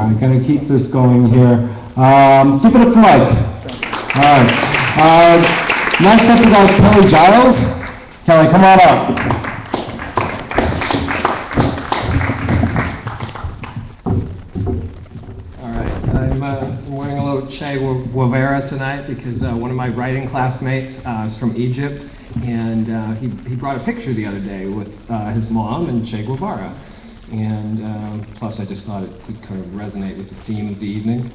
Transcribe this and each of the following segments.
right, gotta keep this going here. Give it a flag. All right. Next up, we got Kelly Giles. Kelly, come on up. All right, I'm wearing a little Che Guevara tonight because one of my writing classmates is from Egypt, and he brought a picture the other day with his mom and Che Guevara. And plus I just thought it could kind of resonate with the theme of the evening.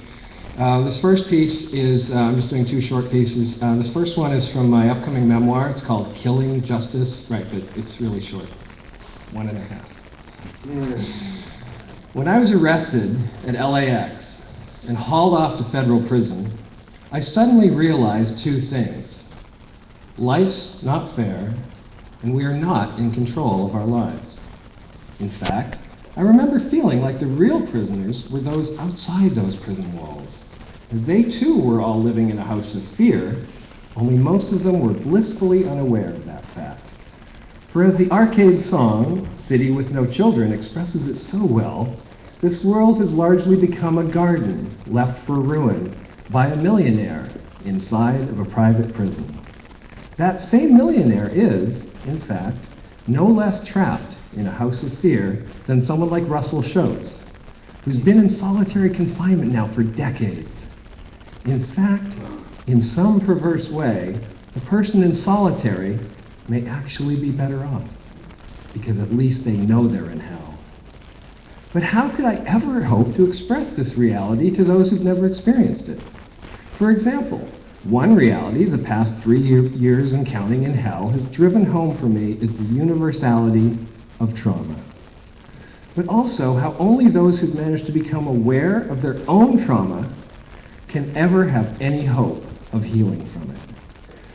This first piece is, I'm just doing two short pieces. This first one is from my upcoming memoir. It's called Killing Justice, right, but it's really short, 1.5. When I was arrested at LAX and hauled off to federal prison, I suddenly realized two things. Life's not fair, and we are not in control of our lives. In fact, I remember feeling like the real prisoners were those outside those prison walls, as they too were all living in a house of fear, only most of them were blissfully unaware of that fact. For as the arcade song, City with No Children, expresses it so well, this world has largely become a garden left for ruin by a millionaire inside of a private prison. That same millionaire is, in fact, no less trapped in a house of fear than someone like Russell Shoatz, who's been in solitary confinement now for decades. In fact, in some perverse way, the person in solitary may actually be better off, because at least they know they're in hell. But how could I ever hope to express this reality to those who've never experienced it? For example, one reality the past 3 years and counting in hell has driven home for me is the universality of trauma. But also how only those who've managed to become aware of their own trauma can ever have any hope of healing from it.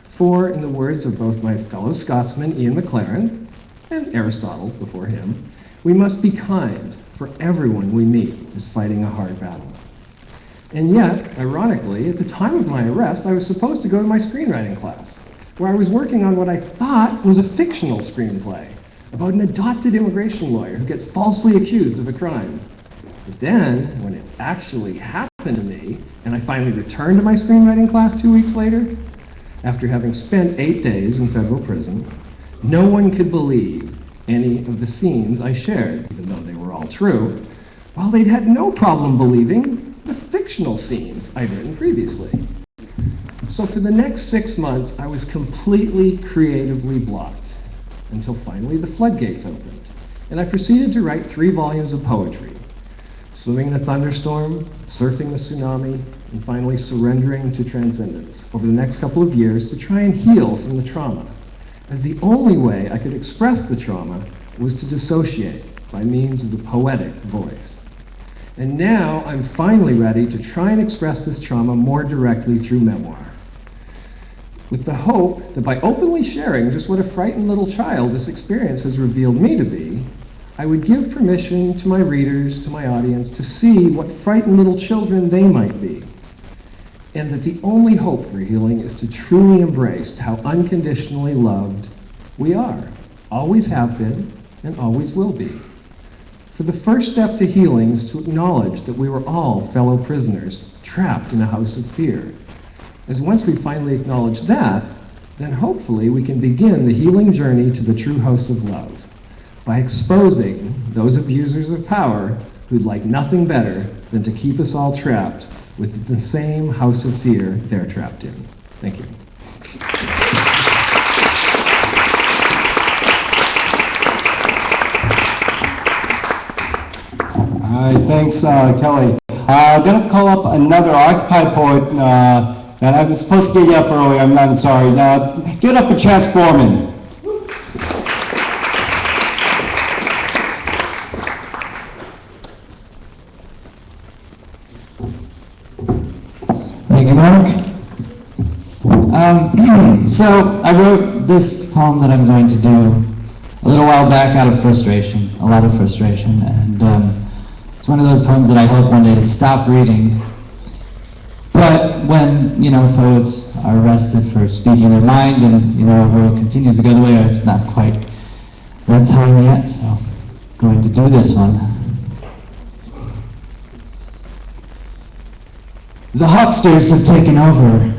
For, in the words of both my fellow Scotsman Ian McLaren and Aristotle before him, we must be kind, for everyone we meet is fighting a hard battle. And yet, ironically, at the time of my arrest, I was supposed to go to my screenwriting class, where I was working on what I thought was a fictional screenplay about an adopted immigration lawyer who gets falsely accused of a crime. But then, when it actually happened to me, and I finally returned to my screenwriting class 2 weeks later, after having spent 8 days in federal prison, no one could believe any of the scenes I shared, even though they were all true, while they'd had no problem believing the fictional scenes I'd written previously. So for the next 6 months, I was completely creatively blocked, until finally the floodgates opened, and I proceeded to write 3 volumes of poetry, swimming in a thunderstorm, surfing the tsunami, and finally surrendering to transcendence over the next couple of years to try and heal from the trauma, as the only way I could express the trauma was to dissociate by means of the poetic voice. And now I'm finally ready to try and express this trauma more directly through memoir, with the hope that by openly sharing just what a frightened little child this experience has revealed me to be, I would give permission to my readers, to my audience, to see what frightened little children they might be, and that the only hope for healing is to truly embrace how unconditionally loved we are, always have been, and always will be. For the first step to healing is to acknowledge that we were all fellow prisoners, trapped in a house of fear. As once we finally acknowledge that, then hopefully we can begin the healing journey to the true house of love, by exposing those abusers of power who'd like nothing better than to keep us all trapped with the same house of fear they're trapped in. Thank you. All right, thanks, Kelly. I'm going to call up another occupied poet that I was supposed to get you up earlier. I'm sorry. Give it up for Chance Foreman. Thank you, Mark. So I wrote this poem that I'm going to do a little while back out of frustration, a lot of frustration, and it's one of those poems that I hope one day to stop reading. But when, poets are arrested for speaking their mind and, our world continues to go the way, it's not quite that time yet, so I'm going to do this one. The hucksters have taken over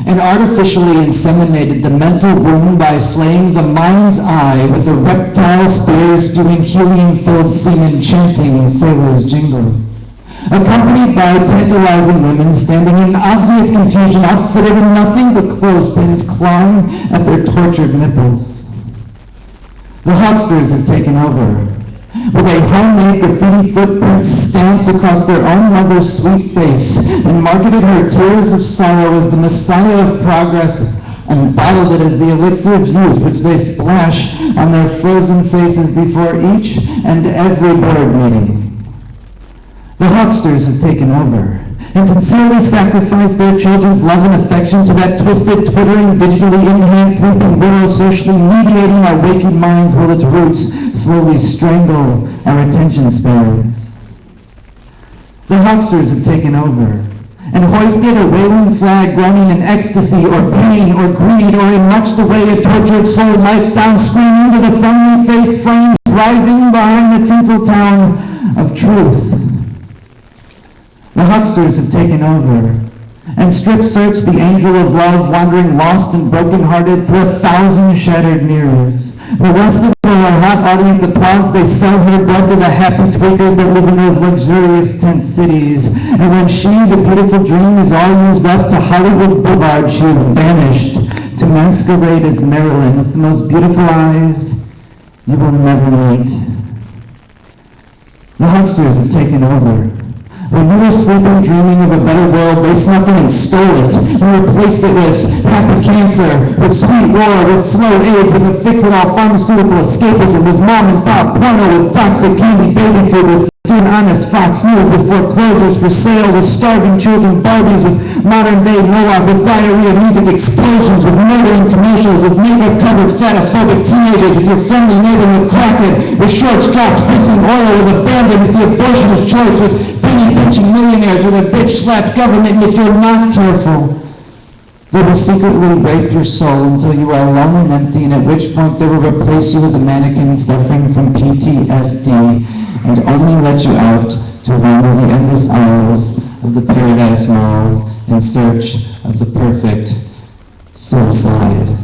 and artificially inseminated the mental womb by slaying the mind's eye with a reptile spear spewing helium-filled semen chanting sailor's jingle, accompanied by tantalizing women standing in obvious confusion, outfitted in nothing but clothespins clawing at their tortured nipples. The hucksters have taken over, with a homemade graffiti footprint stamped across their own mother's sweet face, and marketed her tears of sorrow as the messiah of progress, and bottled it as the elixir of youth which they splash on their frozen faces before each and every board meeting. The hucksters have taken over and sincerely sacrificed their children's love and affection to that twisted, twittering, digitally enhanced weeping willow, socially mediating our waking minds while its roots slowly strangle our attention spans. The hucksters have taken over and hoisted a waving flag groaning in ecstasy or pain or greed, or in much the way a tortured soul might sound, screaming to the thumbly-faced flames rising behind the tinsel town of truth. The hucksters have taken over and strip-searched the angel of love, wandering lost and broken-hearted through 1,000 shattered mirrors. The rest of our hot audience applauds. They sell her blood to the happy tweakers that live in those luxurious tent cities. And when she, the beautiful dream, is all used up to Hollywood Boulevard, she is banished to masquerade as Marilyn with the most beautiful eyes you will never meet. The hucksters have taken over. When you were sleeping, dreaming of a better world, they snuck in and stole it and replaced it with happy cancer, with sweet war, with slow age, with a fix-it-all pharmaceutical escapism, with mom and pop porno, with toxic candy baby food, with an honest Fox News, with foreclosures for sale, with starving children Barbies, with modern-day Moab, with diarrhea music explosions, with murdering commercials, with makeup-covered fatophobic teenagers, with your friendly neighbor with crackhead, with shorts dropped, pissing oil, with abandon, with the abortion of choice, with penny-pinching millionaires, with a bitch-slapped government, and if you're not careful, they will secretly rape your soul until you are alone and empty, and at which point they will replace you with a mannequin suffering from PTSD and only let you out to wander the endless aisles of the Paradise Mall in search of the perfect suicide.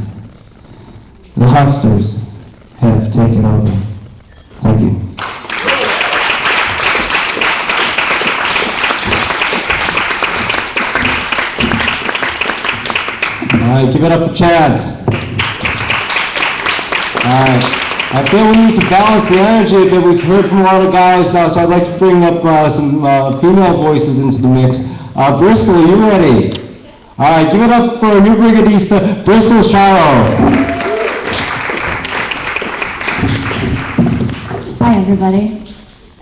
The hucksters have taken over. Thank you. All right, give it up for Chance. All right. I feel we need to balance the energy a bit. We've heard from a lot of guys now, so I'd like to bring up some female voices into the mix. Bristol, are you ready? All right, give it up for a new brigadista, Bristol Sharo. Hi, everybody.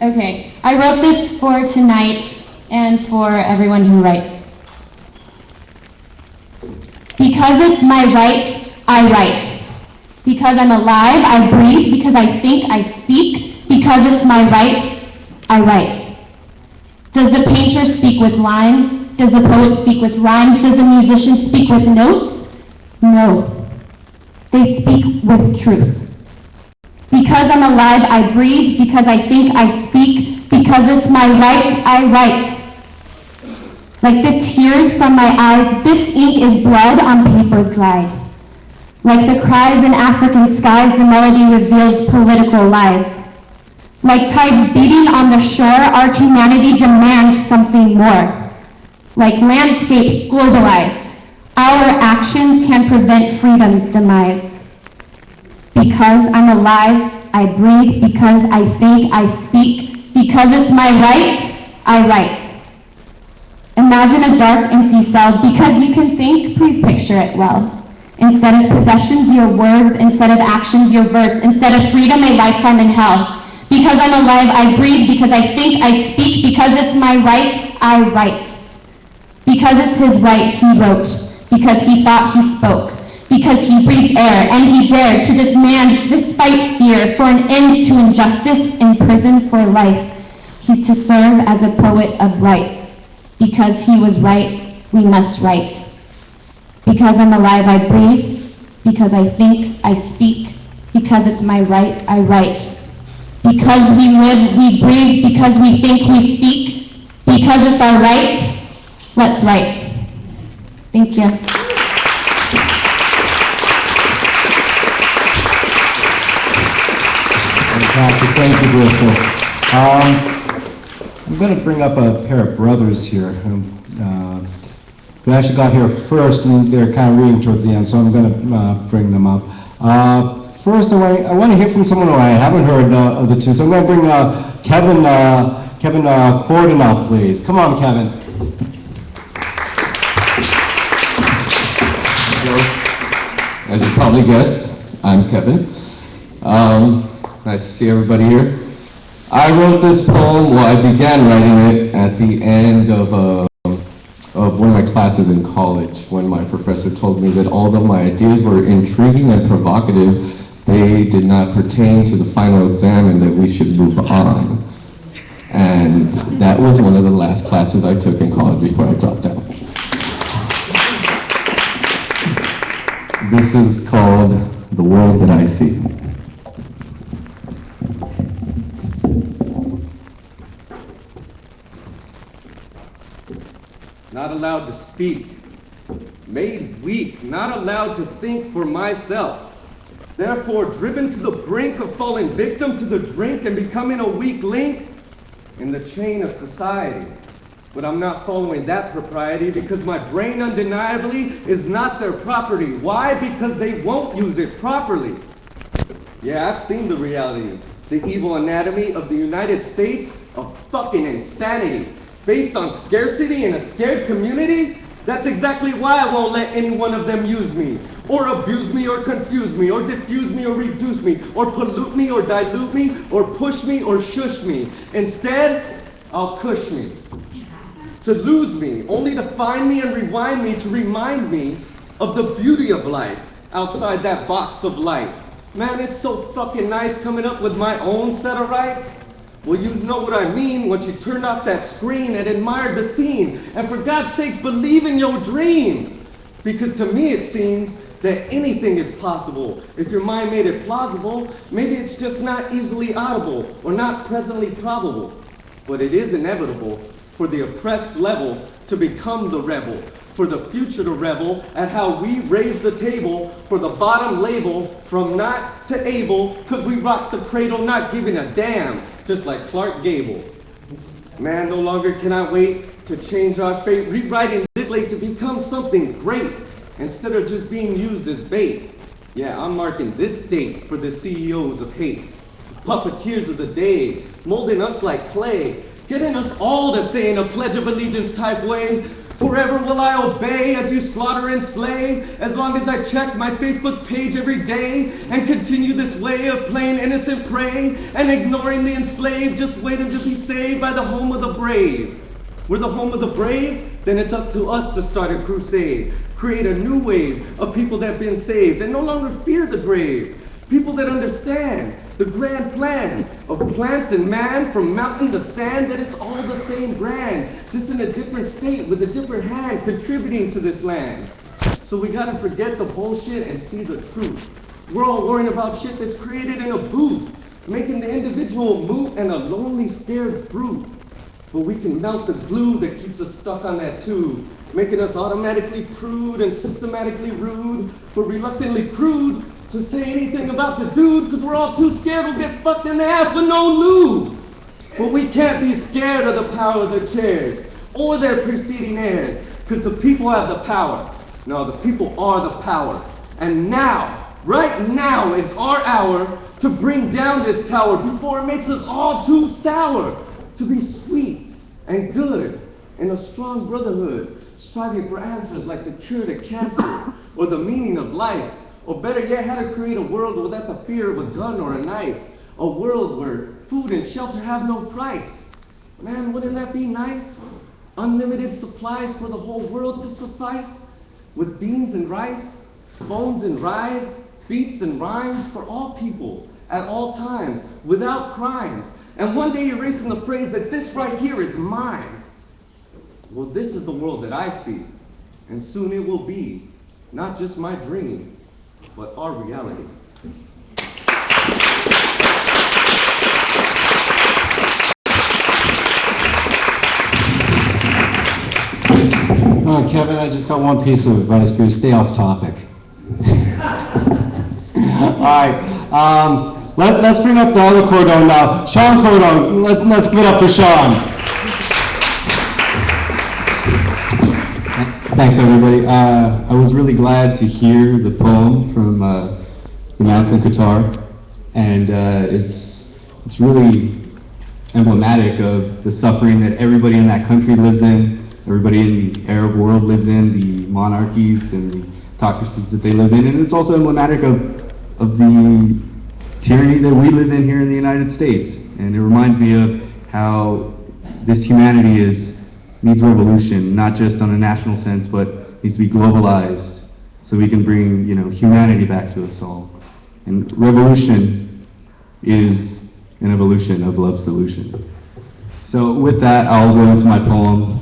Okay, I wrote this for tonight and for everyone who writes. Because it's my right, I write. Because I'm alive, I breathe. Because I think, I speak. Because it's my right, I write. Does the painter speak with lines? Does the poet speak with rhymes? Does the musician speak with notes? No. They speak with truth. Because I'm alive, I breathe. Because I think, I speak. Because it's my right, I write. Like the tears from my eyes, this ink is blood on paper dried. Like the cries in African skies, the melody reveals political lies. Like tides beating on the shore, our humanity demands something more. Like landscapes globalized, our actions can prevent freedom's demise. Because I'm alive, I breathe. Because I think, I speak. Because it's my right, I write. Imagine a dark, empty cell. Because you can think, please picture it well. Instead of possessions, your words. Instead of actions, your verse. Instead of freedom, a lifetime in hell. Because I'm alive, I breathe. Because I think, I speak. Because it's my right, I write. Because it's his right, he wrote. Because he thought, he spoke. Because he breathed air, and he dared to demand, despite fear, for an end to injustice, in prison for life. He's to serve as a poet of rights. Because he was right, we must write. Because I'm alive, I breathe. Because I think, I speak. Because it's my right, I write. Because we live, we breathe. Because we think, we speak. Because it's our right, what's right. Thank you. Fantastic, thank you, Bristol. I'm going to bring up a pair of brothers here who actually got here first, and they're kind of reading towards the end, so I'm going to bring them up. First, I want to hear from someone who I haven't heard of the two, so I'm going to bring Kevin Corden up, please. Come on, Kevin. Hello. As you probably guessed, I'm Kevin. Nice to see everybody here. I wrote this poem, well, I began writing it at the end of one of my classes in college, when my professor told me that although my ideas were intriguing and provocative, they did not pertain to the final exam and that we should move on. And that was one of the last classes I took in college before I dropped out. This is called The World That I See. Not allowed to speak, made weak, not allowed to think for myself. Therefore, driven to the brink of falling victim to the drink and becoming a weak link in the chain of society. But I'm not following that propriety because my brain undeniably is not their property. Why? Because they won't use it properly. Yeah, I've seen the reality, the evil anatomy of the United States of fucking insanity. Based on scarcity in a scared community? That's exactly why I won't let any one of them use me, or abuse me, or confuse me, or diffuse me, or reduce me, or pollute me, or dilute me, or push me, or shush me. Instead, I'll cush me. To lose me, only to find me and rewind me to remind me of the beauty of life outside that box of light. Man, it's so fucking nice coming up with my own set of rights. Well, you know what I mean once you turned off that screen and admired the scene. And for God's sakes, believe in your dreams. Because to me it seems that anything is possible. If your mind made it plausible, maybe it's just not easily audible or not presently probable. But it is inevitable for the oppressed level to become the rebel, for the future to revel at how we raise the table for the bottom label from not to able, because we rock the cradle not giving a damn, just like Clark Gable. Man, no longer can I wait to change our fate, rewriting this slate to become something great, instead of just being used as bait. Yeah, I'm marking this date for the CEOs of hate, puppeteers of the day, molding us like clay, getting us all to say in a Pledge of Allegiance type way, forever will I obey as you slaughter and slay, as long as I check my Facebook page every day and continue this way of playing innocent prey and ignoring the enslaved, just waiting to be saved by the home of the brave. We're the home of the brave? Then it's up to us to start a crusade, create a new wave of people that have been saved and no longer fear the grave. People that understand the grand plan of plants and man, from mountain to sand, that it's all the same brand, just in a different state with a different hand contributing to this land. So we gotta forget the bullshit and see the truth. We're all worrying about shit that's created in a booth, making the individual moot and a lonely, scared brute. But we can melt the glue that keeps us stuck on that tube, making us automatically prude and systematically rude, but reluctantly crude to say anything about the dude, because we're all too scared we'll get fucked in the ass with no lube. But we can't be scared of the power of the chairs or their preceding heirs, because the people have the power. No, the people are the power. And now, right now is our hour to bring down this tower before it makes us all too sour. To be sweet and good in a strong brotherhood, striving for answers like the cure to cancer or the meaning of life. Or better yet, how to create a world without the fear of a gun or a knife. A world where food and shelter have no price. Man, wouldn't that be nice? Unlimited supplies for the whole world to suffice. With beans and rice, phones and rides, beats and rhymes for all people at all times, without crimes. And one day erasing the phrase that this right here is mine. Well, this is the world that I see. And soon it will be not just my dream, but our reality. Kevin, I just got one piece of advice for you. Stay off topic. All right. Let's bring up the other Cordone now. Shawn Cordone. Let's give it up for Shawn. Thanks, everybody. I was really glad to hear the poem from the man from Qatar, and it's really emblematic of the suffering that everybody in that country lives in, everybody in the Arab world lives in, the monarchies and the autocracies that they live in, and it's also emblematic of the tyranny that we live in here in the United States. And it reminds me of how this humanity needs revolution, not just on a national sense, but needs to be globalized so we can bring, humanity back to us all. And revolution is an evolution of love's solution. So with that, I'll go into my poem,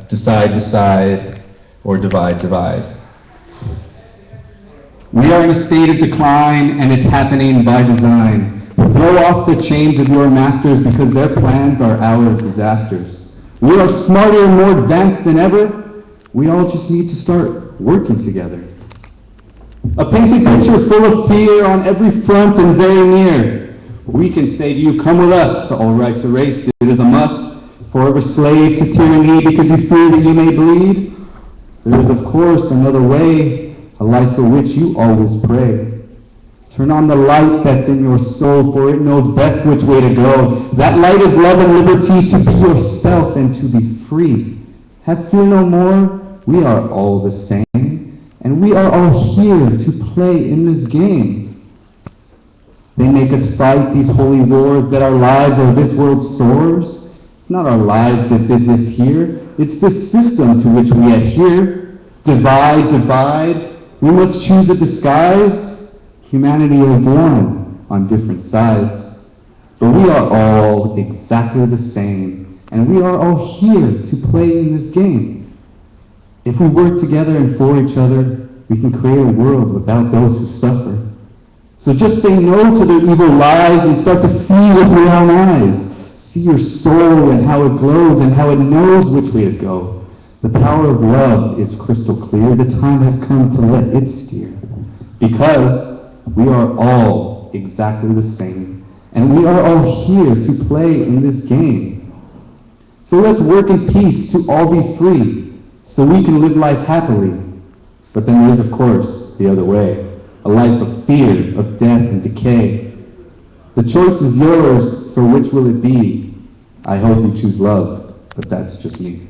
Decide, Decide, or Divide, Divide. We are in a state of decline, and it's happening by design. Throw off the chains of your masters, because their plans are our disasters. We are smarter and more advanced than ever. We all just need to start working together. A painted picture full of fear on every front and very near. We can say to you, come with us, all rights erased, it is a must. Forever slave to tyranny because you fear that you may bleed. There is, of course, another way, a life for which you always pray. Turn on the light that's in your soul, for it knows best which way to go. That light is love and liberty, to be yourself and to be free. Have fear no more, we are all the same, and we are all here to play in this game. They make us fight these holy wars, that our lives are this world's sores. It's not our lives that did this here, it's the system to which we adhere. Divide, divide, we must choose a disguise. Humanity are born on different sides, but we are all exactly the same, and we are all here to play in this game. If we work together and for each other, we can create a world without those who suffer. So just say no to their evil lies and start to see with your own eyes. See your soul and how it glows and how it knows which way to go. The power of love is crystal clear. The time has come to let it steer. Because we are all exactly the same, and we are all here to play in this game. So let's work in peace to all be free, so we can live life happily. But then there is, of course, the other way. A life of fear, of death and decay. The choice is yours, so which will it be? I hope you choose love, but that's just me.